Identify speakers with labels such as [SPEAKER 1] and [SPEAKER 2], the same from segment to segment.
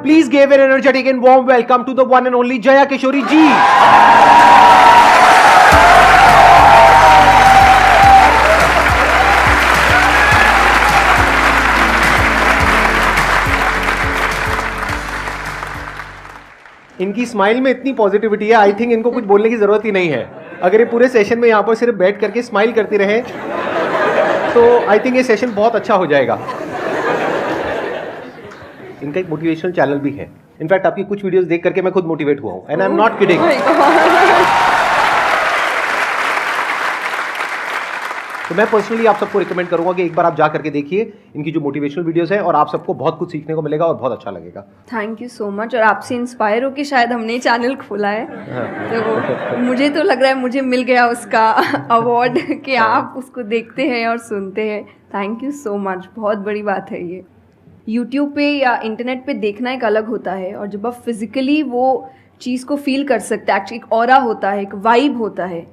[SPEAKER 1] Please give an energetic and warm welcome to the one and only Jaya Kishori ji. इनकी smile में इतनी positivity है, I think इनको कुछ बोलने की जरूरत ही नहीं है। अगर ये पूरे सेशन में यहाँ पर सिर्फ बैठ करके स्माइल करती रहे तो आई थिंक ये सेशन बहुत अच्छा हो जाएगा। इनका एक मोटिवेशनल चैनल भी है, इनफैक्ट आपकी कुछ वीडियोस देख करके मैं खुद मोटिवेट हुआ हूँ, and I am not kidding. तो मैं पर्सनली आप सबको रिकमेंड करूंगा कि एक बार आप जा करके देखिए इनकी जो मोटिवेशनल वीडियोस हैं, और आप सबको बहुत कुछ सीखने को मिलेगा और बहुत अच्छा लगेगा।
[SPEAKER 2] Thank you so much. और आपसे इंस्पायर होकर शायद हमने चैनल खोला है। तो मुझे तो लग रहा है मुझे मिल गया उसका अवार्ड कि आप उसको देखते हैं और सुनते हैं। थैंक यू सो मच, बहुत बड़ी बात है ये। यूट्यूब पे या इंटरनेट पे देखना एक अलग होता है, और जब आप फिजिकली वो चीज़ को फील कर सकते हैं, एक्चुअली एक ऑरा होता है, एक वाइब होता है,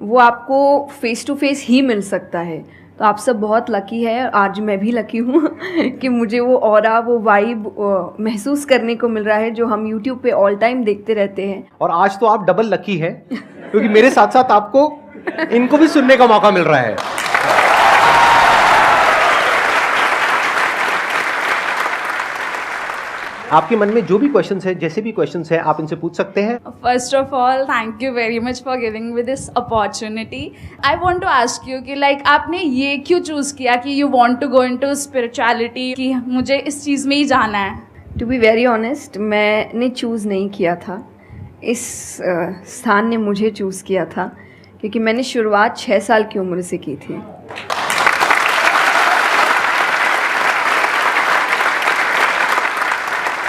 [SPEAKER 2] वो आपको फेस टू फेस ही मिल सकता है। तो आप सब बहुत लकी है, आज मैं भी लकी हूँ कि मुझे वो ऑरा, वो वाइब महसूस करने को मिल रहा है जो हम यूट्यूब पे ऑल टाइम देखते रहते हैं।
[SPEAKER 1] और आज तो आप डबल लकी हैं क्योंकि मेरे साथ साथ आपको इनको भी सुनने का मौका मिल रहा है। आपके मन में जो भी क्वेश्चंस है, जैसे भी क्वेश्चंस है, आप इनसे पूछ सकते हैं।
[SPEAKER 3] First of all, thank you very much for giving me this opportunity. I want to ask you कि like आपने ये क्यों चूज किया कि you want to go into spirituality, कि मुझे इस चीज़ में ही जाना है?
[SPEAKER 2] टू बी वेरी ऑनेस्ट, मैंने चूज़ नहीं किया था, इस स्थान ने मुझे चूज़ किया था, क्योंकि मैंने शुरुआत 6 साल की उम्र से की थी।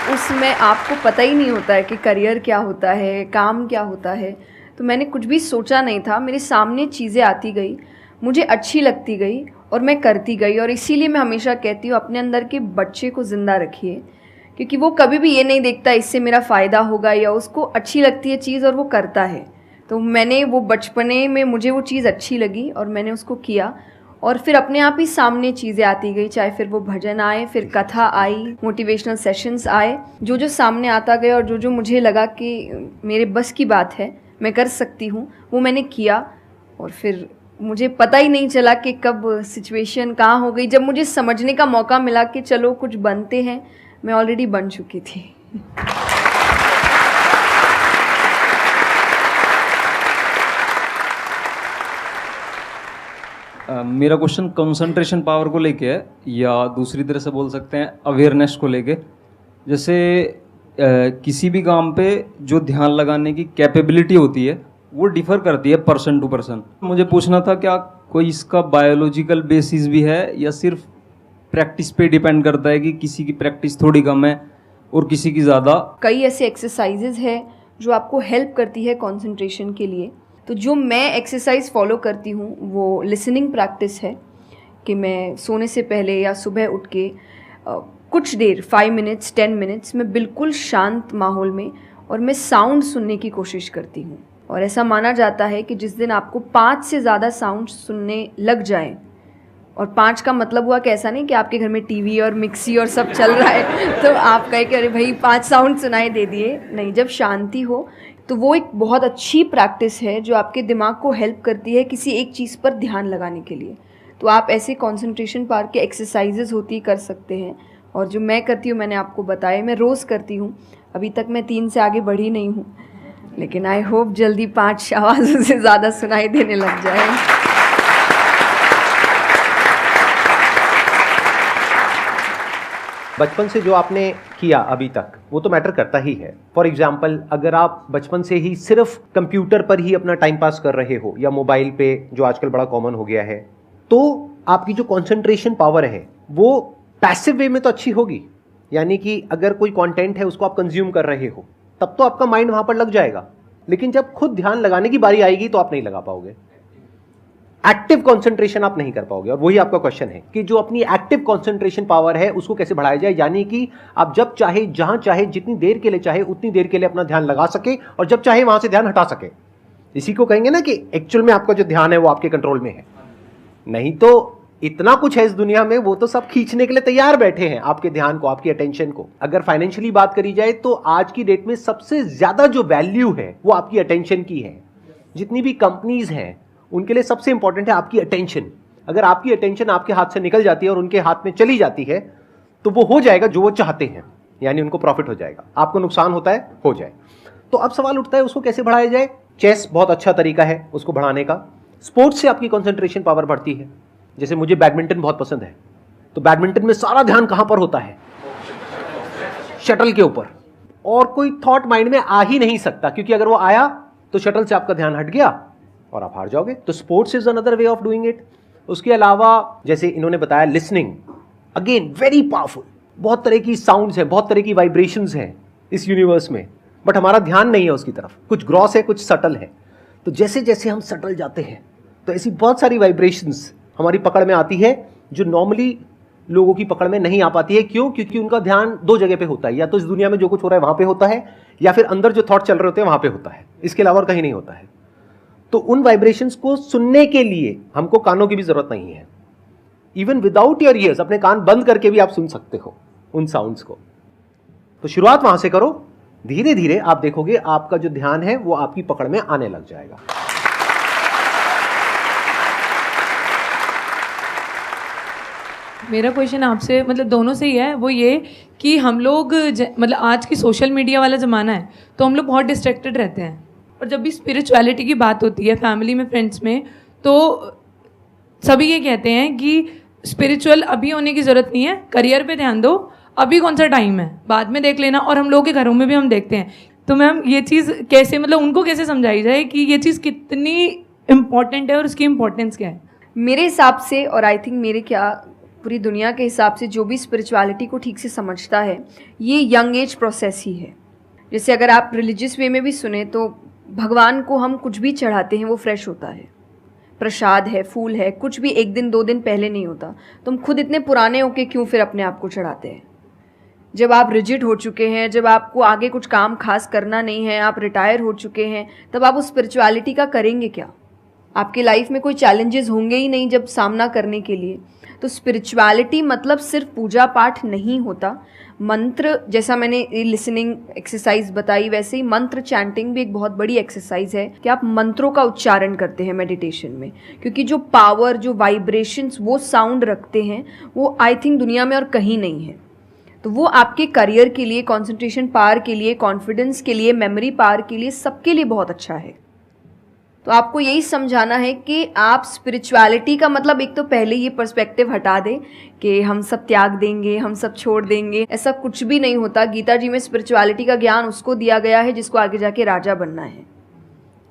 [SPEAKER 2] उसमें आपको पता ही नहीं होता है कि करियर क्या होता है, काम क्या होता है। तो मैंने कुछ भी सोचा नहीं था, मेरे सामने चीज़ें आती गई, मुझे अच्छी लगती गई और मैं करती गई। और इसीलिए मैं हमेशा कहती हूँ अपने अंदर के बच्चे को ज़िंदा रखिए, क्योंकि वो कभी भी ये नहीं देखता इससे मेरा फ़ायदा होगा, या उसको अच्छी लगती है चीज़ और वो करता है। तो मैंने वो बचपने में मुझे वो चीज़ अच्छी लगी और मैंने उसको किया, और फिर अपने आप ही सामने चीज़ें आती गई, चाहे फिर वो भजन आए, फिर कथा आई, मोटिवेशनल सेशंस आए, जो जो सामने आता गया और जो जो मुझे लगा कि मेरे बस की बात है, मैं कर सकती हूँ, वो मैंने किया। और फिर मुझे पता ही नहीं चला कि कब सिचुएशन कहाँ हो गई। जब मुझे समझने का मौका मिला कि चलो कुछ बनते हैं, मैं ऑलरेडी बन चुकी थी।
[SPEAKER 4] मेरा क्वेश्चन कंसंट्रेशन पावर को लेके है, या दूसरी तरह से बोल सकते हैं अवेयरनेस को लेके। जैसे किसी भी काम पे जो ध्यान लगाने की कैपेबिलिटी होती है वो डिफर करती है पर्सन टू पर्सन। मुझे पूछना था क्या कोई इसका बायोलॉजिकल बेसिस भी है, या सिर्फ प्रैक्टिस पे डिपेंड करता है कि किसी की प्रैक्टिस थोड़ी कम है और किसी की ज़्यादा? कई
[SPEAKER 2] ऐसे एक्सरसाइजेज है जो आपको हेल्प करती है कंसंट्रेशन के लिए। तो जो मैं एक्सरसाइज फॉलो करती हूँ वो लिसनिंग प्रैक्टिस है, कि मैं सोने से पहले या सुबह उठ के कुछ देर 5 मिनट्स 10 मिनट्स मैं बिल्कुल शांत माहौल में और मैं साउंड सुनने की कोशिश करती हूँ। और ऐसा माना जाता है कि जिस दिन आपको 5 से ज़्यादा साउंड सुनने लग जाए, और 5 का मतलब हुआ कि ऐसा नहीं कि आपके घर में टीवी और मिक्सी और सब चल रहा है तो आप कहे कि अरे भाई 5 साउंड सुनाई दे दिए, नहीं, जब शांति हो तो वो एक बहुत अच्छी प्रैक्टिस है जो आपके दिमाग को हेल्प करती है किसी एक चीज़ पर ध्यान लगाने के लिए। तो आप ऐसे कंसंट्रेशन पावर के एक्सरसाइजेज होती कर सकते हैं, और जो मैं करती हूँ मैंने आपको बताया, मैं रोज़ करती हूँ। अभी तक मैं 3 से आगे बढ़ी नहीं हूँ, लेकिन आई होप जल्दी 5 आवाज़ों से ज़्यादा सुनाई देने लग जाए।
[SPEAKER 1] बचपन से जो आपने किया अभी तक वो तो मैटर करता ही है। फॉर एग्जाम्पल, अगर आप बचपन से ही सिर्फ कंप्यूटर पर ही अपना टाइम पास कर रहे हो या मोबाइल पे, जो आजकल बड़ा कॉमन हो गया है, तो आपकी जो कंसंट्रेशन पावर है वो पैसिव वे में तो अच्छी होगी। यानी कि अगर कोई कंटेंट है उसको आप कंज्यूम कर रहे हो तब तो आपका माइंड वहां पर लग जाएगा, लेकिन जब खुद ध्यान लगाने की बारी आएगी तो आप नहीं लगा पाओगे। एक्टिव कंसंट्रेशन आप नहीं कर पाओगे। और वही आपका क्वेश्चन है कि जो अपनी एक्टिव कंसंट्रेशन पावर है उसको कैसे बढ़ाया जाए, यानी कि आप जब चाहे, जहां चाहे, जितनी देर के लिए चाहे उतनी देर के लिए अपना ध्यान लगा सके, और जब चाहे वहां से ध्यान हटा सके। इसी को कहेंगे ना कि एक्चुअल में आपका जो ध्यान है वो आपके कंट्रोल में है। नहीं तो इतना कुछ है इस दुनिया में, वो तो सब खींचने के लिए तैयार बैठे हैं आपके ध्यान को, आपकी अटेंशन को। अगर फाइनेंशियली बात करी जाए तो आज की डेट में सबसे ज्यादा जो वैल्यू है वो आपकी अटेंशन की है। जितनी भी कंपनीज हैं उनके लिए सबसे इंपॉर्टेंट है आपकी अटेंशन। अगर आपकी अटेंशन आपके हाथ से निकल जाती है और उनके हाथ में चली जाती है तो वो हो जाएगा जो वो चाहते हैं, यानी उनको प्रॉफिट हो जाएगा, आपको नुकसान होता है हो जाए। तो अब सवाल उठता है उसको कैसे बढ़ाया जाए। चेस बहुत अच्छा तरीका है उसको बढ़ाने का। स्पोर्ट्स से आपकी कंसंट्रेशन पावर बढ़ती है। जैसे मुझे बैडमिंटन बहुत पसंद है, तो बैडमिंटन में सारा ध्यान कहां पर होता है, शटल के ऊपर, और कोई थॉट माइंड में आ ही नहीं सकता, क्योंकि अगर वो आया तो शटल से आपका ध्यान हट गया और आप हार जाओगे। तो sports is another way of doing it. उसके अलावा जैसे इन्होंने बताया लिसनिंग, अगेन वेरी पावरफुल। बहुत तरह की साउंड्स हैं, बहुत तरह की वाइब्रेशंस हैं इस यूनिवर्स में, बट हमारा ध्यान नहीं है उसकी तरफ। कुछ ग्रॉस है, कुछ सटल है। तो जैसे जैसे हम सटल जाते हैं तो ऐसी बहुत सारी वाइब्रेशंस हमारी पकड़ में आती है जो नॉर्मली लोगों की पकड़ में नहीं आ पाती है। क्यों? क्योंकि उनका ध्यान दो जगह पे होता है, या तो इस दुनिया में जो कुछ हो रहा है वहां पे होता है, या फिर अंदर जो थॉट चल रहे होते हैं वहां पे होता है। इसके अलावा और कहीं नहीं होता है। तो उन वाइब्रेशंस को सुनने के लिए हमको कानों की भी जरूरत नहीं है। इवन विदाउट योर ईयर्स, अपने कान बंद करके भी आप सुन सकते हो उन साउंड्स को। तो शुरुआत वहां से करो, धीरे धीरे आप देखोगे आपका जो ध्यान है वो आपकी पकड़ में आने लग जाएगा।
[SPEAKER 5] मेरा क्वेश्चन आपसे मतलब दोनों से ही है, वो ये कि हम लोग मतलब आज की सोशल मीडिया वाला ज़माना है तो हम लोग बहुत डिस्ट्रैक्टेड रहते हैं, और जब भी स्पिरिचुअलिटी की बात होती है फैमिली में, फ्रेंड्स में, तो सभी ये कहते हैं कि स्पिरिचुअल अभी होने की ज़रूरत नहीं है, करियर पे ध्यान दो, अभी कौन सा टाइम है, बाद में देख लेना। और हम लोगों के घरों में भी हम देखते हैं। तो मैम ये चीज़ कैसे, मतलब उनको कैसे समझाई जाए कि ये चीज़ कितनी इम्पॉर्टेंट है और उसकी इम्पोर्टेंस क्या है?
[SPEAKER 2] मेरे हिसाब से, और आई थिंक मेरे क्या पूरी दुनिया के हिसाब से, जो भी स्पिरिचुअलिटी को ठीक से समझता है ये यंग एज प्रोसेस ही है। जैसे अगर आप रिलीजियस वे में भी सुने तो भगवान को हम कुछ भी चढ़ाते हैं वो फ्रेश होता है, प्रसाद है, फूल है, कुछ भी एक दिन दो दिन पहले नहीं होता। तुम खुद इतने पुराने होके क्यों फिर अपने आप को चढ़ाते हैं? जब आप रिजिड हो चुके हैं, जब आपको आगे कुछ काम खास करना नहीं है, आप रिटायर हो चुके हैं, तब आप उस स्पिरिचुअलिटी का करेंगे क्या? आपके लाइफ में कोई चैलेंजेस होंगे ही नहीं जब सामना करने के लिए। तो स्पिरिचुअलिटी मतलब सिर्फ पूजा पाठ नहीं होता। मंत्र, जैसा मैंने लिसनिंग एक्सरसाइज बताई, वैसे ही मंत्र चैंटिंग भी एक बहुत बड़ी एक्सरसाइज है कि आप मंत्रों का उच्चारण करते हैं मेडिटेशन में, क्योंकि जो पावर, जो वाइब्रेशंस वो साउंड रखते हैं वो आई थिंक दुनिया में और कहीं नहीं है। तो वो आपके करियर के लिए, कंसंट्रेशन पावर के लिए, कॉन्फिडेंस के लिए, मेमोरी पावर के लिए, सबके लिए बहुत अच्छा है। तो आपको यही समझाना है कि आप स्पिरिचुअलिटी का मतलब, एक तो पहले ये पर्सपेक्टिव हटा दें कि हम सब त्याग देंगे, हम सब छोड़ देंगे। ऐसा कुछ भी नहीं होता। गीता जी में स्पिरिचुअलिटी का ज्ञान उसको दिया गया है जिसको आगे जाके राजा बनना है,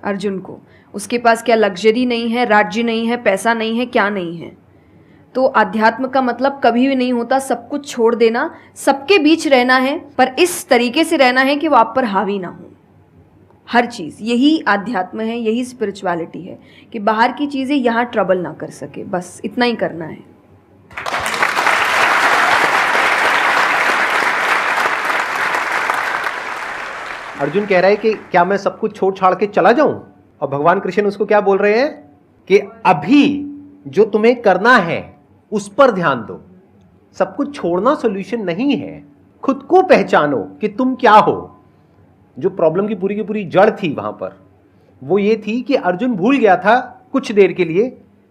[SPEAKER 2] अर्जुन को। उसके पास क्या लग्जरी नहीं है, राज्य नहीं है, पैसा नहीं है, क्या नहीं है। तो अध्यात्म का मतलब कभी भी नहीं होता सब कुछ छोड़ देना, सबके बीच रहना है, पर इस तरीके से रहना है कि वो आप पर हावी ना हो हर चीज़। यही आध्यात्म है, यही स्पिरिचुअलिटी है कि बाहर की चीज़ें यहाँ ट्रबल ना कर सके, बस इतना ही करना है।
[SPEAKER 1] अर्जुन कह रहा है कि क्या मैं सब कुछ छोड़ छाड़ के चला जाऊं? और भगवान कृष्ण उसको क्या बोल रहे हैं कि अभी जो तुम्हें करना है उस पर ध्यान दो। सब कुछ छोड़ना सॉल्यूशन नहीं है। खुद को पहचानो कि तुम क्या हो। जो प्रॉब्लम की पूरी जड़ थी वहां पर वो ये थी कि अर्जुन भूल गया था कुछ देर के लिए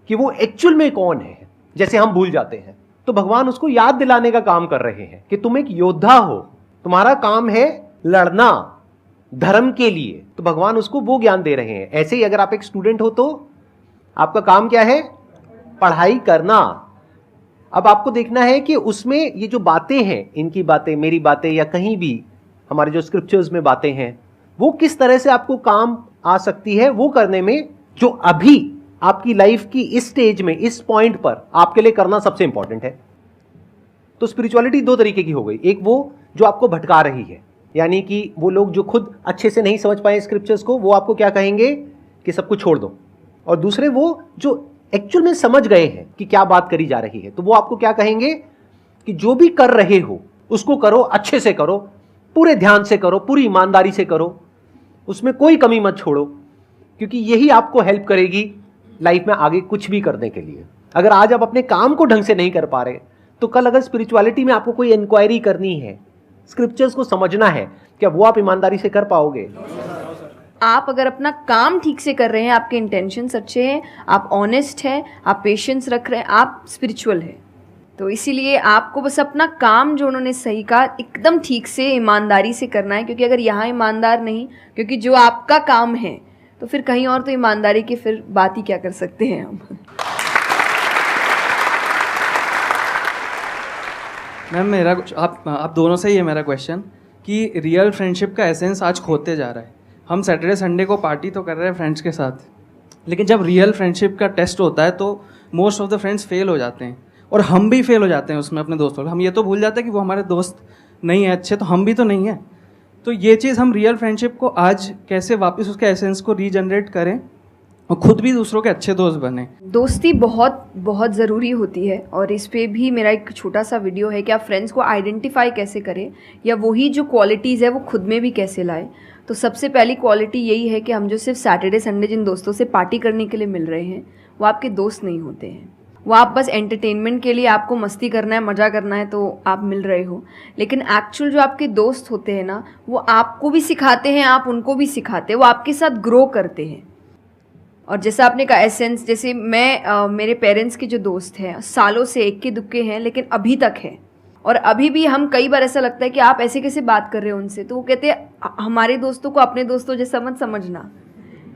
[SPEAKER 1] कि वो एक्चुअल में कौन है, जैसे हम भूल जाते हैं। तो भगवान उसको याद दिलाने का काम कर रहे हैं कि तुम एक योद्धा हो, तुम्हारा काम है लड़ना धर्म के लिए। तो भगवान उसको वो ज्ञान दे रहे हैं। ऐसे ही अगर आप एक स्टूडेंट हो तो आपका काम क्या है? पढ़ाई करना। अब आपको देखना है कि उसमें ये जो बातें हैं, इनकी बातें, मेरी बातें, या कहीं भी हमारे जो स्क्रिप्चर्स में बातें हैं, वो किस तरह से आपको काम आ सकती है वो करने में, जो अभी आपकी लाइफ की इस स्टेज में, इस पॉइंट पर आपके लिए करना सबसे इंपॉर्टेंट है। तो स्पिरिचुअलिटी दो तरीके की हो गई। एक वो जो आपको भटका रही है, यानी कि वो लोग जो खुद अच्छे से नहीं समझ पाए स्क्रिप्चर्स को, वो आपको क्या कहेंगे कि सब कुछ छोड़ दो। और दूसरे वो जो एक्चुअल में समझ गए हैं कि क्या बात करी जा रही है, तो वो आपको क्या कहेंगे कि जो भी कर रहे हो उसको करो, अच्छे से करो, पूरे ध्यान से करो, पूरी ईमानदारी से करो, उसमें कोई कमी मत छोड़ो, क्योंकि यही आपको हेल्प करेगी लाइफ में आगे कुछ भी करने के लिए। अगर आज आप अपने काम को ढंग से नहीं कर पा रहे, तो कल अगर स्पिरिचुअलिटी में आपको कोई इंक्वायरी करनी है, स्क्रिप्चर्स को समझना है, क्या वो आप ईमानदारी से कर पाओगे?
[SPEAKER 2] आप अगर अपना काम ठीक से कर रहे हैं, आपके इंटेंशंस अच्छे हैं, आप ऑनेस्ट हैं, आप पेशेंस रख रहे हैं, आप स्पिरिचुअल हैं। तो इसीलिए आपको बस अपना काम, जो उन्होंने सही कहा, एकदम ठीक से ईमानदारी से करना है। क्योंकि अगर यहाँ ईमानदार नहीं, क्योंकि जो आपका काम है, तो फिर कहीं और तो ईमानदारी की फिर बात ही क्या कर सकते हैं हम।
[SPEAKER 6] मैम मेरा आप दोनों से ही है मेरा क्वेश्चन कि रियल फ्रेंडशिप का एसेंस आज खोते जा रहा है। हम सैटरडे संडे को पार्टी तो कर रहे हैं फ्रेंड्स के साथ, लेकिन जब रियल फ्रेंडशिप का टेस्ट होता है तो most of the friends fail हो जाते हैं, और हम भी फेल हो जाते हैं उसमें अपने दोस्तों। हम ये तो भूल जाते हैं कि वो हमारे दोस्त नहीं है अच्छे, तो हम भी तो नहीं हैं। तो ये चीज़ हम रियल फ्रेंडशिप को आज कैसे वापस उसके एसेंस को रीजनरेट करें और खुद भी दूसरों के अच्छे दोस्त बने।
[SPEAKER 2] दोस्ती बहुत बहुत ज़रूरी होती है, और इस पे भी मेरा एक छोटा सा वीडियो है कि आप फ्रेंड्स को आइडेंटिफाई कैसे करें, या वही जो क्वालिटीज़ है वो खुद में भी कैसे लाएं। तो सबसे पहली क्वालिटी यही है कि हम जो सिर्फ सैटरडे संडे जिन दोस्तों से पार्टी करने के लिए मिल रहे हैं, वो आपके दोस्त नहीं होते हैं। वो आप बस एंटरटेनमेंट के लिए, आपको मस्ती करना है, मज़ा करना है, तो आप मिल रहे हो। लेकिन एक्चुअल जो आपके दोस्त होते हैं ना, वो आपको भी सिखाते हैं, आप उनको भी सिखाते हैं, वो आपके साथ ग्रो करते हैं। और जैसा आपने कहा एसेंस, जैसे मैं मेरे पेरेंट्स के जो दोस्त हैं, सालों से इक्के दुक्के हैं, लेकिन अभी तक हैं। और अभी भी हम कई बार ऐसा लगता है कि आप ऐसे कैसे बात कर रहे हो उनसे, तो वो कहते हैं हमारे दोस्तों को अपने दोस्तों जैसा मत समझना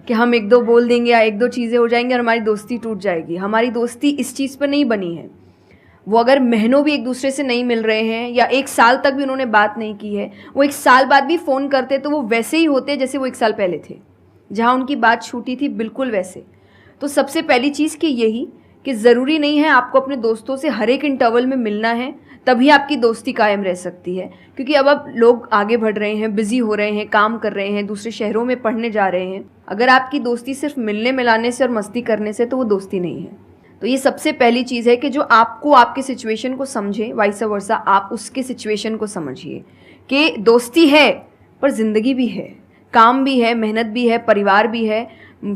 [SPEAKER 2] कि हम एक दो बोल देंगे या एक दो चीज़ें हो जाएंगी और हमारी दोस्ती टूट जाएगी। हमारी दोस्ती इस चीज़ पर नहीं बनी है। वो अगर महीनों भी एक दूसरे से नहीं मिल रहे हैं, या एक साल तक भी उन्होंने बात नहीं की है, वो एक साल बाद भी फ़ोन करते, तो वो वैसे ही होते जैसे वो एक साल पहले थे, जहाँ उनकी बात छूटी थी, बिल्कुल वैसे। तो सबसे पहली चीज़ कि यही कि ज़रूरी नहीं है आपको अपने दोस्तों से हर एक इंटरवल में मिलना है, तभी आपकी दोस्ती कायम रह सकती है। क्योंकि अब लोग आगे बढ़ रहे हैं, बिजी हो रहे हैं, काम कर रहे हैं, दूसरे शहरों में पढ़ने जा रहे हैं। अगर आपकी दोस्ती सिर्फ मिलने मिलाने से और मस्ती करने से, तो वो दोस्ती नहीं है। तो ये सबसे पहली चीज़ है कि जो आपको आपके सिचुएशन को समझे, वाइस वर्सा आप उसके सिचुएशन को समझिए कि दोस्ती है पर ज़िंदगी भी है, काम भी है, मेहनत भी है, परिवार भी है।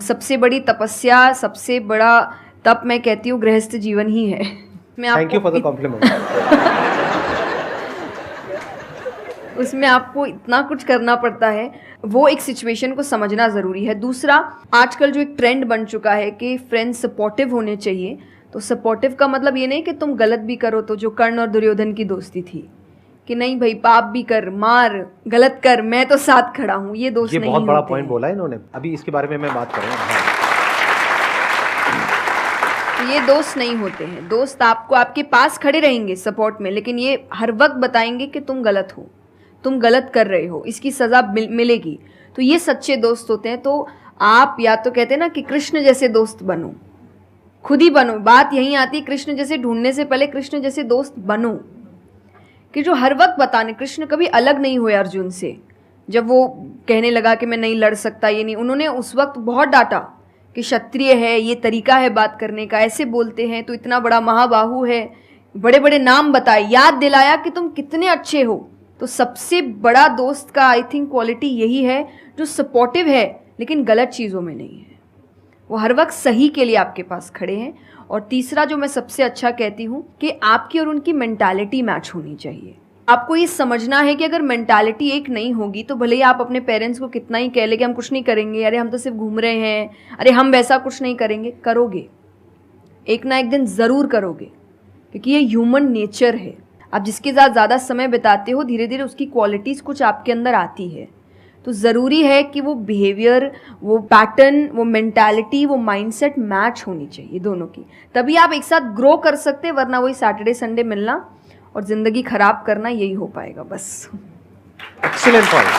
[SPEAKER 2] सबसे बड़ी तपस्या, सबसे बड़ा तप मैं कहती हूँ गृहस्थ जीवन ही है।
[SPEAKER 1] Thank you for the compliment.
[SPEAKER 2] उसमें आपको इतना कुछ करना पड़ता है, वो एक सिचुएशन को समझना ज़रूरी है। दूसरा, आजकल जो एक ट्रेंड बन चुका है कि फ्रेंड्स सपोर्टिव होने चाहिए, तो सपोर्टिव का मतलब ये नहीं कि तुम गलत भी करो, तो जो कर्ण और दुर्योधन की दोस्ती थी कि नहीं भाई पाप भी कर, मार, गलत कर, मैं तो साथ खड़ा हूँ, ये दोस्त नहीं होते।
[SPEAKER 1] ये बहुत बड़ा पॉइंट बोला है इन्होंने, अभी इसके बारे में मैं बात करूँगा।
[SPEAKER 2] ये दोस्त नहीं होते हैं। दोस्त आपको आपके पास खड़े रहेंगे सपोर्ट में, लेकिन ये हर वक्त बताएंगे कि तुम गलत हो, तुम गलत कर रहे हो, इसकी सज़ा मिलेगी। तो ये सच्चे दोस्त होते हैं। तो आप या तो कहते हैं ना कि कृष्ण जैसे दोस्त बनो, खुद ही बनो। बात यहीं आती है, कृष्ण जैसे ढूंढने से पहले कृष्ण जैसे दोस्त बनो, कि जो हर वक्त बताने। कृष्ण कभी अलग नहीं हुए अर्जुन से। जब वो कहने लगा कि मैं नहीं लड़ सकता, ये नहीं, उन्होंने उस वक्त बहुत डांटा कि क्षत्रिय है, ये तरीका है बात करने का, ऐसे बोलते हैं, तो इतना बड़ा महाबाहु है, बड़े बड़े नाम बताए, याद दिलाया कि तुम कितने अच्छे हो। तो सबसे बड़ा दोस्त का आई थिंक क्वालिटी यही है, जो सपोर्टिव है लेकिन गलत चीज़ों में नहीं है, वो हर वक्त सही के लिए आपके पास खड़े हैं। और तीसरा जो मैं सबसे अच्छा कहती हूँ कि आपकी और उनकी मेंटालिटी मैच होनी चाहिए। आपको ये समझना है कि अगर मेंटालिटी एक नहीं होगी, तो भले ही आप अपने पेरेंट्स को कितना ही कह ले कि हम कुछ नहीं करेंगे, अरे हम तो सिर्फ घूम रहे हैं, अरे हम वैसा कुछ नहीं करेंगे, करोगे, एक ना एक दिन ज़रूर करोगे, क्योंकि ये ह्यूमन नेचर है। आप जिसके साथ ज़्यादा समय बिताते हो, धीरे धीरे उसकी क्वालिटीज़ कुछ आपके अंदर आती है। तो ज़रूरी है कि वो बिहेवियर, वो पैटर्न, वो मेंटालिटी, वो माइंडसेट मैच होनी चाहिए दोनों की, तभी आप एक साथ ग्रो कर सकते हैं। वरना वही सैटरडे संडे मिलना और ज़िंदगी खराब करना, यही हो पाएगा बस।
[SPEAKER 1] Excellent point.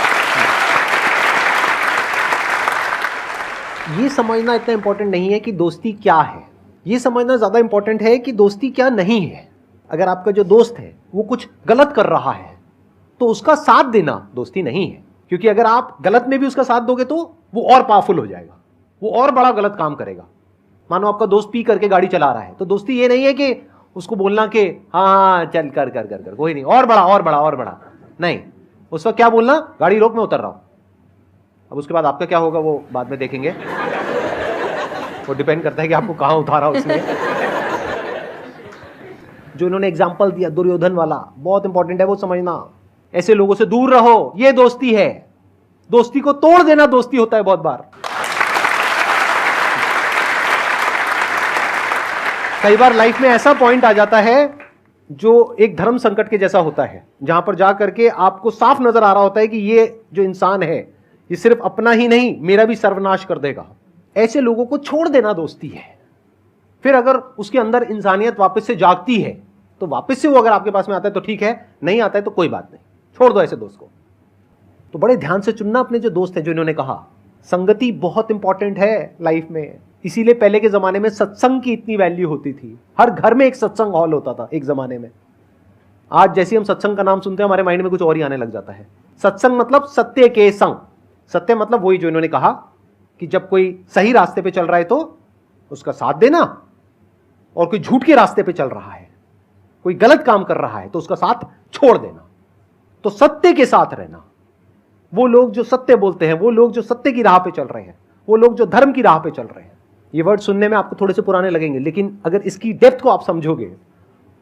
[SPEAKER 1] ये समझना इतना इंपॉर्टेंट नहीं है कि दोस्ती क्या है, ये समझना ज़्यादा इंपॉर्टेंट है कि दोस्ती क्या नहीं है। अगर आपका जो दोस्त है वो कुछ गलत कर रहा है, तो उसका साथ देना दोस्ती नहीं है। क्योंकि अगर आप गलत में भी उसका साथ दोगे तो वो और पावरफुल हो जाएगा, वो और बड़ा गलत काम करेगा। मानो आपका दोस्त पी करके गाड़ी चला रहा है, तो दोस्ती ये नहीं है कि उसको बोलना कि हाँ चल कर कर कर कर कोई नहीं, और बड़ा और बड़ा और बड़ा नहीं। उस वक्त क्या बोलना, गाड़ी रोक, मैं उतर रहा हूं। अब उसके बाद आपका क्या होगा वो बाद में देखेंगे, वो डिपेंड करता है कि आपको कहाँ उतारा उसने। जो इन्होंने एग्जाम्पल दिया दुर्योधन वाला, बहुत इंपॉर्टेंट है वो समझना। ऐसे लोगों से दूर रहो, ये दोस्ती है। दोस्ती को तोड़ देना दोस्ती होता है बहुत बार। कई बार लाइफ में ऐसा पॉइंट आ जाता है जो एक धर्म संकट के जैसा होता है, जहां पर जा करके आपको साफ नजर आ रहा होता है कि ये जो इंसान है ये सिर्फ अपना ही नहीं मेरा भी सर्वनाश कर देगा। ऐसे लोगों को छोड़ देना दोस्ती है। फिर अगर उसके अंदर इंसानियत वापस से जागती है तो वापस से वो अगर आपके पास में आता है तो ठीक है, नहीं आता है तो कोई बात नहीं, छोड़ दो ऐसे दोस्त को। तो बड़े ध्यान से चुनना अपने जो दोस्त है। जो इन्होंने कहा संगति बहुत इंपॉर्टेंट है लाइफ में, इसीलिए पहले के जमाने में सत्संग की इतनी वैल्यू होती थी। हर घर में एक सत्संग हॉल होता था एक जमाने में। आज जैसे हम सत्संग का नाम सुनते हैं हमारे माइंड में कुछ और ही आने लग जाता है। सत्संग मतलब सत्य के संग। सत्य मतलब वही जो इन्होंने कहा कि जब कोई सही रास्ते पे चल रहा है तो उसका साथ देना, और कोई झूठ के रास्ते पे चल रहा है, कोई गलत काम कर रहा है तो उसका साथ छोड़ देना। तो सत्य के साथ रहना, वो लोग जो सत्य बोलते हैं, वो लोग जो सत्य की राह पे चल रहे हैं, वो लोग जो धर्म की राह पे चल रहे हैं। ये वर्ड सुनने में आपको थोड़े से पुराने लगेंगे, लेकिन अगर इसकी डेप्थ को आप समझोगे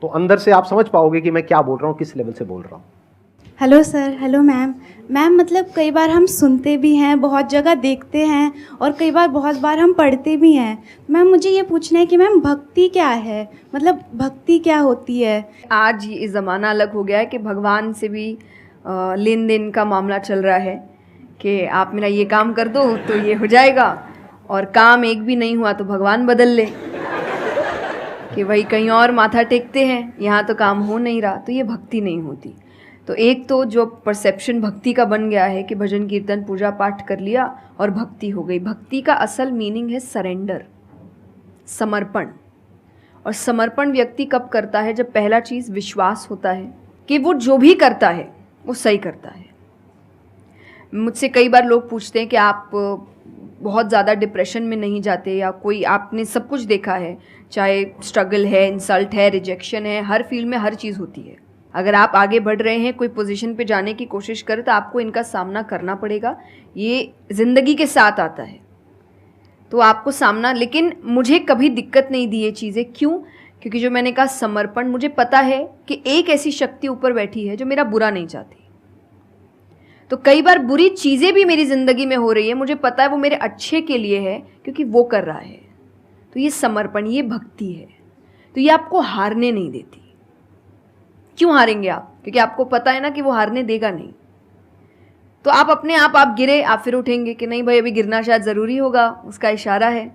[SPEAKER 1] तो अंदर से आप समझ पाओगे कि मैं क्या बोल रहा हूं, किस लेवल से बोल रहा हूं।
[SPEAKER 7] Hello sir, hello ma'am. Ma'am मतलब कई बार हम सुनते भी हैं, बहुत जगह देखते हैं, और कई बार बहुत बार हम पढ़ते भी हैं। मैम मुझे ये पूछना है कि मैम भक्ति क्या है, मतलब भक्ति क्या होती है?
[SPEAKER 2] आज ये ज़माना अलग हो गया है कि भगवान से भी लेन देन का मामला चल रहा है कि आप मेरा ये काम कर दो तो ये हो जाएगा, और काम एक भी नहीं हुआ तो भगवान बदल ले, कि वही कहीं और माथा टेकते हैं, यहाँ तो काम हो नहीं रहा। तो ये भक्ति नहीं होती। तो एक तो जो परसेप्शन भक्ति का बन गया है कि भजन कीर्तन पूजा पाठ कर लिया और भक्ति हो गई। भक्ति का असल मीनिंग है सरेंडर, समर्पण। और समर्पण व्यक्ति कब करता है? जब पहला चीज़ विश्वास होता है कि वो जो भी करता है वो सही करता है। मुझसे कई बार लोग पूछते हैं कि आप बहुत ज़्यादा डिप्रेशन में नहीं जाते, या कोई आपने सब कुछ देखा है, चाहे स्ट्रगल है, इंसल्ट है, रिजेक्शन है, हर फील्ड में हर चीज़ होती है। अगर आप आगे बढ़ रहे हैं, कोई पोजीशन पे जाने की कोशिश करें तो आपको इनका सामना करना पड़ेगा। ये ज़िंदगी के साथ आता है तो आपको सामना, लेकिन मुझे कभी दिक्कत नहीं दी ये चीज़ें। क्यों? क्योंकि जो मैंने कहा समर्पण, मुझे पता है कि एक ऐसी शक्ति ऊपर बैठी है जो मेरा बुरा नहीं चाहती। तो कई बार बुरी चीज़ें भी मेरी ज़िंदगी में हो रही है, मुझे पता है वो मेरे अच्छे के लिए है क्योंकि वो कर रहा है। तो ये समर्पण, ये भक्ति है। तो ये आपको हारने नहीं देती। क्यों हारेंगे आप? क्योंकि आपको पता है ना कि वो हारने देगा नहीं। तो आप अपने आप गिरे, आप फिर उठेंगे कि नहीं भाई अभी गिरना शायद ज़रूरी होगा, उसका इशारा है,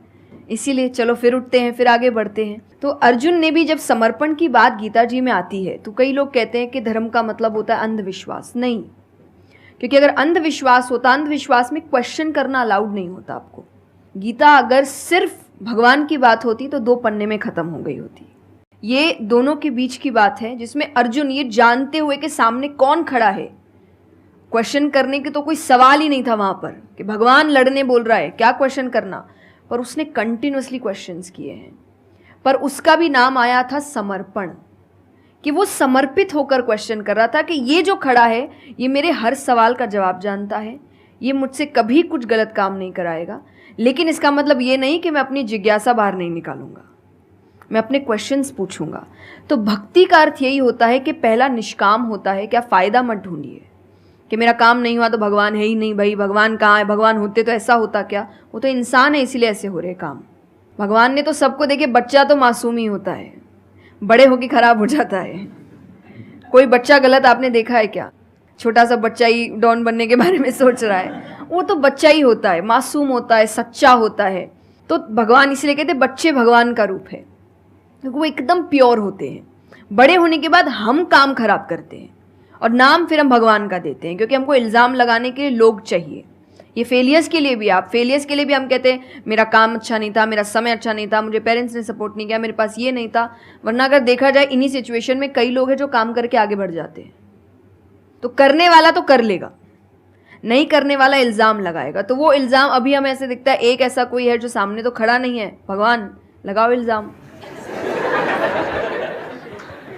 [SPEAKER 2] इसीलिए चलो फिर उठते हैं, फिर आगे बढ़ते हैं। तो अर्जुन ने भी जब समर्पण की बात गीता जी में आती है तो कई लोग कहते हैं कि धर्म का मतलब होता है अंधविश्वास। नहीं, क्योंकि अगर अंधविश्वास होता, अंधविश्वास में क्वेश्चन करना अलाउड नहीं होता आपको। गीता अगर सिर्फ भगवान की बात होती तो 2 पन्ने में ख़त्म हो गई होती। ये दोनों के बीच की बात है जिसमें अर्जुन ये जानते हुए कि सामने कौन खड़ा है, क्वेश्चन करने के तो कोई सवाल ही नहीं था वहाँ पर कि भगवान लड़ने बोल रहा है, क्या क्वेश्चन करना, पर उसने कंटिन्यूसली क्वेश्चंस किए हैं। पर उसका भी नाम आया था समर्पण, कि वो समर्पित होकर क्वेश्चन कर रहा था कि ये जो खड़ा है ये मेरे हर सवाल का जवाब जानता है, ये मुझसे कभी कुछ गलत काम नहीं कराएगा, लेकिन इसका मतलब ये नहीं कि मैं अपनी जिज्ञासा बाहर नहीं निकालूंगा, मैं अपने क्वेश्चंस पूछूंगा। तो भक्ति का अर्थ यही होता है कि पहला निष्काम होता है। क्या फ़ायदा मत ढूंढिए कि मेरा काम नहीं हुआ तो भगवान है ही नहीं। भाई भगवान कहाँ है? भगवान होते तो ऐसा होता क्या? वो तो इंसान है इसीलिए ऐसे हो रहे काम। भगवान ने तो सबको देखे, बच्चा तो मासूम ही होता है, बड़े होके खराब हो जाता है। कोई बच्चा गलत आपने देखा है क्या? छोटा सा बच्चा ही डॉन बनने के बारे में सोच रहा है, वो तो बच्चा ही होता है, मासूम होता है, सच्चा होता है। तो भगवान इसलिए कहते हैं बच्चे भगवान का रूप है, क्योंकि वो एकदम प्योर होते हैं। बड़े होने के बाद हम काम खराब करते हैं और नाम फिर हम भगवान का देते हैं, क्योंकि हमको इल्ज़ाम लगाने के लिए लोग चाहिए। ये फेलियर्स के लिए भी, आप फेलियर्स के लिए भी हम कहते हैं मेरा काम अच्छा नहीं था, मेरा समय अच्छा नहीं था, मुझे पेरेंट्स ने सपोर्ट नहीं किया, मेरे पास ये नहीं था। वरना अगर देखा जाए इन्हीं सिचुएशन में कई लोग हैं जो काम करके आगे बढ़ जाते हैं। तो करने वाला तो कर लेगा, नहीं करने वाला इल्ज़ाम लगाएगा। तो वो इल्ज़ाम अभी हमें ऐसे दिखता है एक ऐसा कोई है जो सामने तो खड़ा नहीं है, भगवान लगाओ इल्ज़ाम।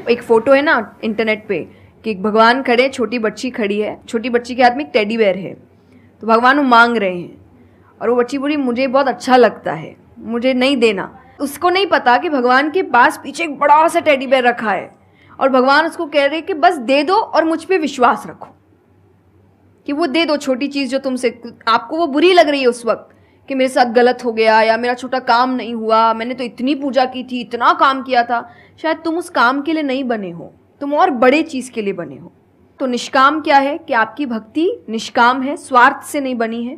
[SPEAKER 2] एक फ़ोटो है ना इंटरनेट पे कि भगवान खड़े, छोटी बच्ची खड़ी है, छोटी बच्ची के हाथ में एक टेडी बेयर है, तो भगवान वो मांग रहे हैं और वो बच्ची बोली मुझे बहुत अच्छा लगता है, मुझे नहीं देना। उसको नहीं पता कि भगवान के पास पीछे एक बड़ा सा टेडी बेयर रखा है और भगवान उसको कह रहे कि बस दे दो और मुझ पे विश्वास रखो कि वो दे दो छोटी चीज़ जो तुमसे, आपको वो बुरी लग रही है उस वक्त कि मेरे साथ गलत हो गया या मेरा छोटा काम नहीं हुआ, मैंने तो इतनी पूजा की थी, इतना काम किया था, शायद तुम उस काम के लिए नहीं बने हो, तुम और बड़े चीज़ के लिए बने हो। तो निष्काम क्या है कि आपकी भक्ति निष्काम है, स्वार्थ से नहीं बनी है,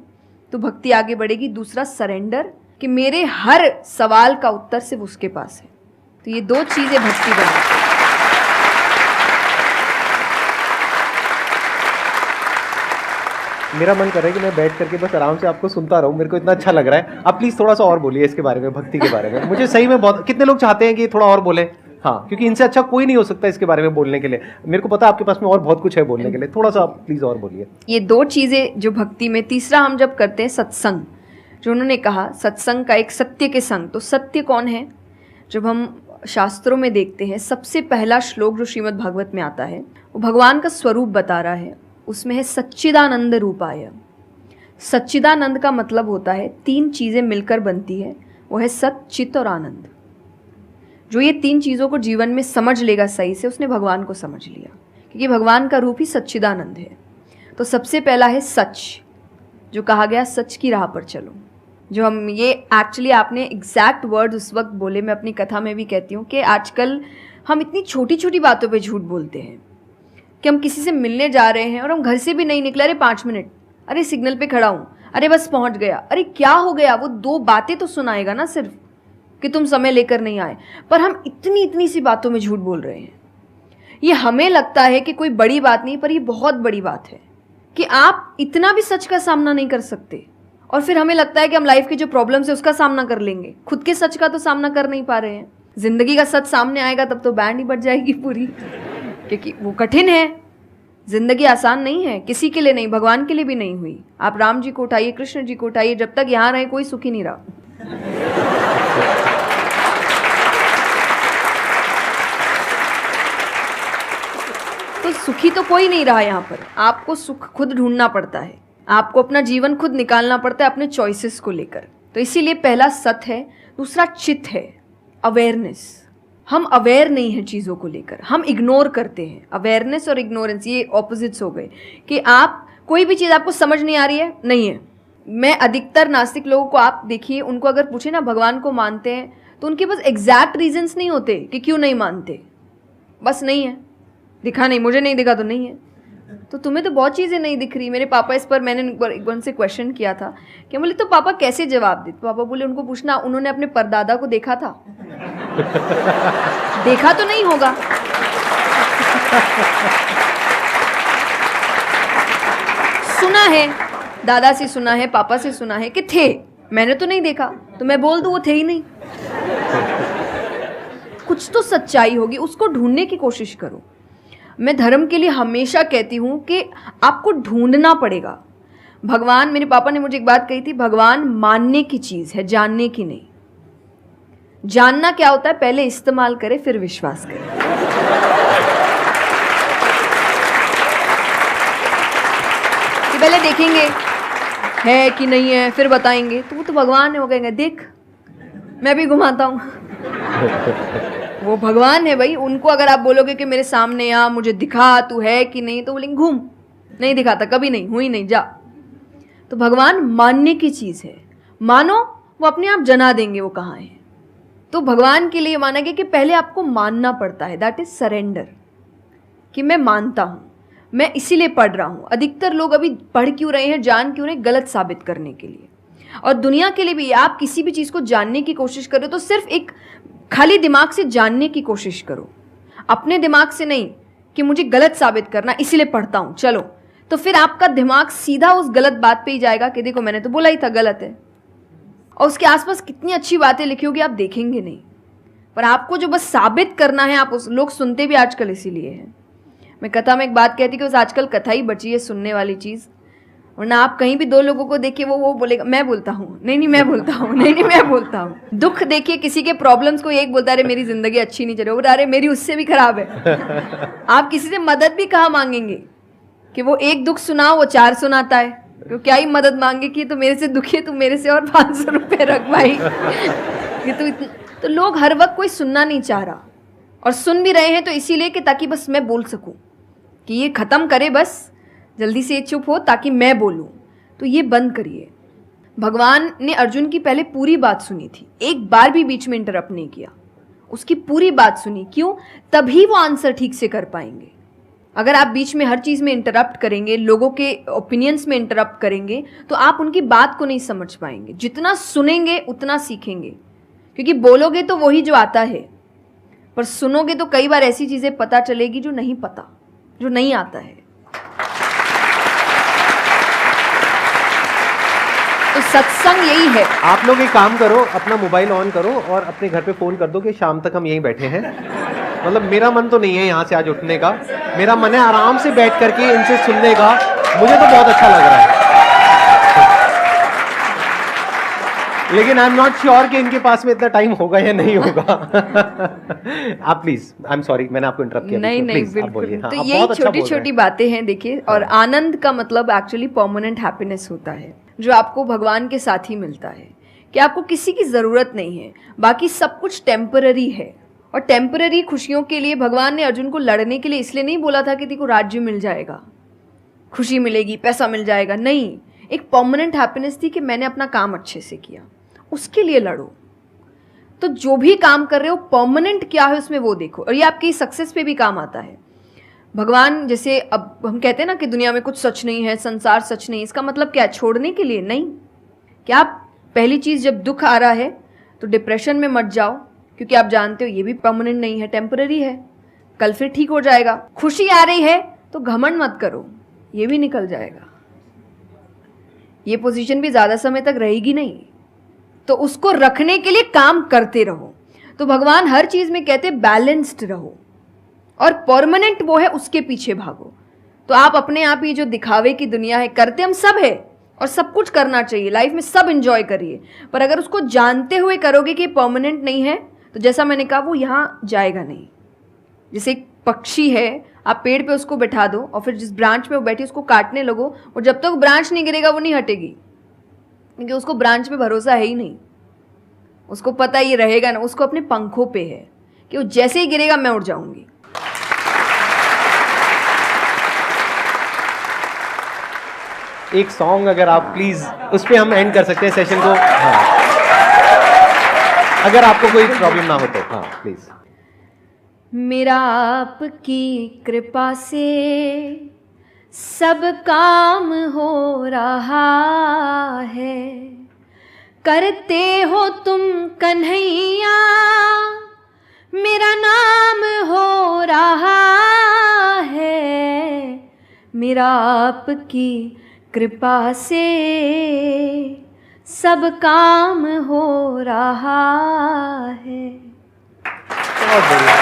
[SPEAKER 2] तो भक्ति आगे बढ़ेगी। दूसरा सरेंडर, कि मेरे हर सवाल का उत्तर सिर्फ उसके पास है। तो ये दो चीज़ें भक्ति बनाती है।
[SPEAKER 1] मेरा मन कर रहा है कि मैं बैठ करके बस आराम से आपको सुनता रहूं, मेरे को इतना अच्छा लग रहा है। आप प्लीज थोड़ा सा और बोलिए इसके बारे में, भक्ति के बारे में। मुझे सही में बहुत, कितने लोग चाहते हैं कि थोड़ा और बोले? हाँ, क्योंकि इनसे अच्छा कोई नहीं हो सकता इसके बारे में बोलने के लिए। मेरे को पता है आपके पास में और बहुत कुछ है बोलने के लिए, थोड़ा सा प्लीज और बोलिए।
[SPEAKER 2] ये दो चीज़ें जो भक्ति में, तीसरा हम जब करते हैं सत्संग, जो उन्होंने कहा सत्संग का एक सत्य के संग, तो सत्य कौन है? जब हम शास्त्रों में देखते हैं सबसे पहला श्लोक जो श्रीमद् भागवत में आता है वो भगवान का स्वरूप बता रहा है, उसमें है सच्चिदानंद रूपाय। सच्चिदानंद का मतलब होता है तीन चीज़ें मिलकर बनती है, वो है सत, चित और आनंद। जो ये तीन चीज़ों को जीवन में समझ लेगा सही से, उसने भगवान को समझ लिया, क्योंकि भगवान का रूप ही सच्चिदानंद है। तो सबसे पहला है सच, जो कहा गया सच की राह पर चलो। जो हम ये एक्चुअली आपने एग्जैक्ट वर्ड उस वक्त बोले, मैं अपनी कथा में भी कहती हूँ कि आजकल हम इतनी छोटी छोटी बातों पे झूठ बोलते हैं कि हम किसी से मिलने जा रहे हैं और हम घर से भी नहीं निकले, अरे 5 मिनट, अरे सिग्नल पे खड़ा हूँ, अरे बस पहुँच गया, अरे क्या हो गया, वो 2 बातें तो सुनाएगा ना सिर्फ कि तुम समय लेकर नहीं आए, पर हम इतनी इतनी सी बातों में झूठ बोल रहे हैं। ये हमें लगता है कि कोई बड़ी बात नहीं, पर ये बहुत बड़ी बात है कि आप इतना भी सच का सामना नहीं कर सकते, और फिर हमें लगता है कि हम लाइफ की जो प्रॉब्लम्स है उसका सामना कर लेंगे, खुद के सच का तो सामना कर नहीं पा रहे हैं। जिंदगी का सच सामने आएगा तब तो बैंड ही बज जाएगी पूरी, क्योंकि वो कठिन है। जिंदगी आसान नहीं है, किसी के लिए नहीं, भगवान के लिए भी नहीं हुई। आप राम जी को उठाइए, कृष्ण जी को उठाइए, जब तक यहाँ रहे कोई सुखी नहीं रहा। तो सुखी तो कोई नहीं रहा यहाँ पर, आपको सुख खुद ढूंढना पड़ता है, आपको अपना जीवन खुद निकालना पड़ता है अपने चॉइसेस को लेकर। तो इसीलिए पहला सत है। दूसरा चित है, अवेयरनेस। हम अवेयर नहीं है चीज़ों को लेकर, हम इग्नोर करते हैं। अवेयरनेस और इग्नोरेंस ये ऑपोजिट्स हो गए कि आप कोई भी चीज़ आपको समझ नहीं आ रही है, नहीं है। मैं अधिकतर नास्तिक लोगों को आप देखिए, उनको अगर पूछे ना भगवान को मानते हैं, तो उनके पास एग्जैक्ट रीजंस नहीं होते कि क्यों नहीं मानते, बस नहीं है, दिखा नहीं, मुझे नहीं दिखा तो नहीं है। तो तुम्हें तो बहुत चीज़ें नहीं दिख रही। मेरे पापा, इस पर मैंने एक बार उनसे क्वेश्चन किया था कि बोले तो पापा कैसे जवाब दे? तो पापा बोले उनको पूछना उन्होंने अपने परदादा को देखा था। देखा तो नहीं होगा, सुना है, दादा से सुना है, पापा से सुना है कि थे, मैंने तो नहीं देखा, तो मैं बोल दूं वो थे ही नहीं। कुछ तो सच्चाई होगी, उसको ढूंढने की कोशिश करो। मैं धर्म के लिए हमेशा कहती हूँ कि आपको ढूंढना पड़ेगा। भगवान, मेरे पापा ने मुझे एक बात कही थी, भगवान मानने की चीज़ है, जानने की नहीं। जानना क्या होता है? पहले इस्तेमाल करे फिर विश्वास करे। कि पहले देखेंगे है कि नहीं है, फिर बताएंगे। तो वो तो भगवान है, वो कहेंगे देख मैं भी घुमाता हूँ। वो भगवान है भाई, उनको अगर आप बोलोगे कि मेरे सामने आ, मुझे दिखा तू है कि नहीं, तो बोलेंगे घूम, नहीं दिखाता, कभी नहीं हुई, नहीं जा। तो भगवान मानने की चीज़ है, मानो वो अपने आप जना देंगे वो कहाँ है। तो भगवान के लिए माना गया कि पहले आपको मानना पड़ता है, दैट इज सरेंडर, कि मैं मानता हूँ, मैं इसीलिए पढ़ रहा हूँ। अधिकतर लोग अभी पढ़ क्यों रहे हैं, जान क्यों रहे, गलत साबित करने के लिए। और दुनिया के लिए भी, आप किसी भी चीज़ को जानने की कोशिश करो तो सिर्फ एक खाली दिमाग से जानने की कोशिश करो, अपने दिमाग से नहीं कि मुझे गलत साबित करना इसीलिए पढ़ता हूँ चलो। तो फिर आपका दिमाग सीधा उस गलत बात पे ही जाएगा कि देखो मैंने तो बोला ही था गलत है, और उसके आसपास कितनी अच्छी बातें लिखी होगी आप देखेंगे नहीं। पर आपको जो बस साबित करना है, आप उस, लोग सुनते भी आजकल इसीलिए हैं। मैं कथा में एक बात कहती कि बस आजकल कथा ही बची है सुनने वाली चीज़, वरना आप कहीं भी 2 लोगों को देखिए वो बोलेगा मैं बोलता हूँ, नहीं मैं बोलता हूँ, नहीं मैं बोलता हूँ। दुख देखिए किसी के, प्रॉब्लम्स को एक बोलता है अरे मेरी जिंदगी अच्छी नहीं चल रही, अरे मेरी उससे भी खराब है। आप किसी से मदद भी कहाँ मांगेंगे कि वो एक दुख सुनाओ वो 4 सुनाता है, तो क्या ही मदद मांगे कि तो मेरे से दुखी है, तू मेरे से और 500 रुपये रख भाई। ये तो तो लोग हर वक्त कोई सुनना नहीं चाह रहा, और सुन भी रहे हैं तो इसीलिए कि ताकि बस मैं बोल सकूं, कि ये ख़त्म करे, बस जल्दी से ये चुप हो ताकि मैं बोलूं। तो ये बंद करिए। भगवान ने अर्जुन की पहले पूरी बात सुनी थी, एक बार भी बीच में इंटरप्ट नहीं किया, उसकी पूरी बात सुनी। क्यों? तभी वो आंसर ठीक से कर पाएंगे। अगर आप बीच में हर चीज़ में इंटरप्ट करेंगे, लोगों के ओपिनियंस में इंटरप्ट करेंगे, तो आप उनकी बात को नहीं समझ पाएंगे। जितना सुनेंगे उतना सीखेंगे, क्योंकि बोलोगे तो वही जो आता है, पर सुनोगे तो कई बार ऐसी चीज़ें पता चलेगी जो नहीं पता, जो नहीं आता है। तो सत्संग यही है।
[SPEAKER 1] आप लोग एक काम करो, अपना मोबाइल ऑन करो और अपने घर पे फोन कर दो कि शाम तक हम यहीं बैठे हैं। मतलब मेरा मन तो नहीं है यहाँ से आज उठने का, मेरा मन है आराम से बैठ करके इनसे सुनने का। मुझे तो बहुत अच्छा लग रहा है, लेकिन आई एम नॉट श्योर कि इनके पास में इतना टाइम होगा या नहीं होगा। आप प्लीज, आई एम सॉरी मैंने आपको इंटरप्ट किया।
[SPEAKER 2] नहीं नहीं, बिल्कुल। तो यही छोटी छोटी बातें हैं, देखिए। और आनंद का मतलब एक्चुअली परमानेंट हैप्पीनेस होता है, जो आपको भगवान के साथ ही मिलता है, कि आपको किसी की ज़रूरत नहीं है, बाकी सब कुछ टेम्पररी है। और टेम्पररी खुशियों के लिए भगवान ने अर्जुन को लड़ने के लिए इसलिए नहीं बोला था कि तेरे को राज्य मिल जाएगा, खुशी मिलेगी, पैसा मिल जाएगा। नहीं, एक परमानेंट हैप्पीनेस थी कि मैंने अपना काम अच्छे से किया, उसके लिए लड़ो। तो जो भी काम कर रहे हो परमानेंट क्या है उसमें वो देखो, और ये आपकी सक्सेस पे भी काम आता है। भगवान जैसे अब हम कहते हैं ना कि दुनिया में कुछ सच नहीं है, संसार सच नहीं, इसका मतलब क्या? छोड़ने के लिए नहीं। क्या आप पहली चीज़, जब दुख आ रहा है तो डिप्रेशन में मत जाओ, क्योंकि आप जानते हो ये भी परमानेंट नहीं है, टेम्पररी है, कल फिर ठीक हो जाएगा। खुशी आ रही है तो घमंड मत करो, ये भी निकल जाएगा, ये पोजीशन भी ज़्यादा समय तक रहेगी नहीं, तो उसको रखने के लिए काम करते रहो। तो भगवान हर चीज़ में कहते बैलेंस्ड रहो, और परमानेंट वो है उसके पीछे भागो। तो आप अपने आप ही जो दिखावे की दुनिया है, करते हम सब है और सब कुछ करना चाहिए लाइफ में, सब एंजॉय करिए, पर अगर उसको जानते हुए करोगे कि परमानेंट नहीं है, तो जैसा मैंने कहा वो यहाँ जाएगा नहीं। जैसे एक पक्षी है, आप पेड़ पे उसको बैठा दो और फिर जिस ब्रांच पे वो बैठी उसको काटने लगो, और जब तक ब्रांच नहीं गिरेगा वो नहीं हटेगी, क्योंकि उसको ब्रांच पे भरोसा है ही नहीं। उसको पता ये रहेगा ना, उसको अपने पंखों पे है कि वो जैसे ही गिरेगा मैं उड़ जाऊंगी।
[SPEAKER 1] एक सॉन्ग अगर आप प्लीज, उस पे हम एंड कर सकते हैं सेशन को। हाँ, अगर आपको कोई प्रॉब्लम ना हो तो। हाँ प्लीज।
[SPEAKER 2] मेरा आपकी कृपा से सब काम हो रहा है, करते हो तुम कन्हैया मेरा नाम हो रहा है। मेरा आपकी कृपा से सब काम हो रहा है।
[SPEAKER 1] बहुत बढ़िया।